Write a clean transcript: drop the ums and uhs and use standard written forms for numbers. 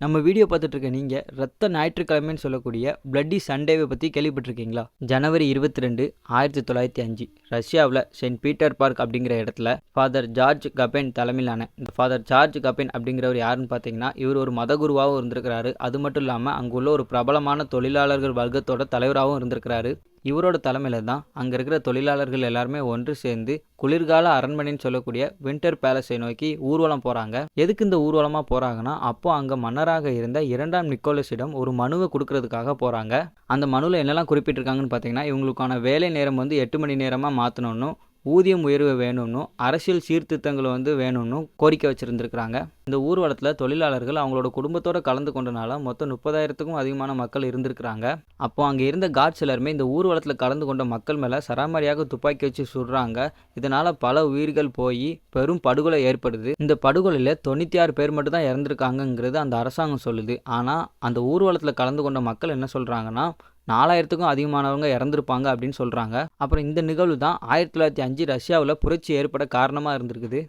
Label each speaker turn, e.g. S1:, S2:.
S1: நம்ம வீடியோ பார்த்துட்டு இருக்க நீங்கள் ரத்த ஞாயிற்றுக்கிழமைன்னு சொல்லக்கூடிய பிளட்டி சண்டேவை பற்றி கேள்விப்பட்டிருக்கீங்களா? ஜனவரி 22, 1905 ரஷ்யாவில் செயின்ட் பீட்டர் பார்க் அப்படிங்கிற இடத்துல ஃபாதர் ஜார்ஜ் கபென் தலைமையிலான இந்த ஃபாதர் ஜார்ஜ் கபென் அப்படிங்கிறவர் யாருன்னு பார்த்தீங்கன்னா, இவர் ஒரு மதகுருவாகவும் இருந்திருக்கிறாரு. அது மட்டும் இல்லாமல் அங்குள்ள ஒரு பிரபலமான தொழிலாளர்கள் வர்க்கத்தோட தலைவராகவும் இருந்திருக்கிறாரு. இவரோட தலைமையில தான் அங்கே இருக்கிற தொழிலாளர்கள் எல்லாருமே ஒன்று சேர்ந்து குளிர்கால அரண்மனைன்னு சொல்லக்கூடிய வின்டர் பேலஸை நோக்கி ஊர்வலம் போகிறாங்க. எதுக்கு இந்த ஊர்வலமாக போகிறாங்கன்னா, அப்போ அங்கே மன்னராக இருந்த 2ஆம் நிக்கோலஸிடம் ஒரு மனுவை கொடுக்கறதுக்காக போகிறாங்க. அந்த மனுவில் என்னெல்லாம் குறிப்பிட்டிருக்காங்கன்னு பார்த்தீங்கன்னா, இவங்களுக்கான வேலை நேரம் 8 மணி நேரமாக மாற்றணும்னு, ஊதியம் உயர்வு வேணும்னு, அரசியல் சீர்திருத்தங்கள் வேணும்னு கோரிக்கை வச்சுருந்துருக்குறாங்க. இந்த ஊர்வலத்தில் தொழிலாளர்கள் அவங்களோட குடும்பத்தோடு கலந்து கொண்டனால மொத்தம் 30,000க்கும் அதிகமான மக்கள் இருந்திருக்கிறாங்க. அப்போ அங்கே இருந்த கார்ட்ஸ் எல்லாருமே இந்த ஊர்வலத்தில் கலந்து கொண்ட மக்கள் மேலே சராமரியாக துப்பாக்கி வச்சு சுடுறாங்க. இதனால் பல உயிர்கள் போய் பெரும் படுகொலை ஏற்படுது. இந்த படுகொலையில் 96 பேர் மட்டும் தான் இறந்துருக்காங்கங்கிறது அந்த அரசாங்கம் சொல்லுது. ஆனால் அந்த ஊர்வலத்தில் கலந்து கொண்ட மக்கள் என்ன சொல்கிறாங்கன்னா, 4,000க்கும் அதிகமானவங்க இறந்துருப்பாங்க அப்படின்னு சொல்கிறாங்க. அப்புறம் இந்த நிகழ்வு தான் 1905 ரஷ்யாவில் புரட்சி ஏற்பட காரணமாக இருந்திருக்குது.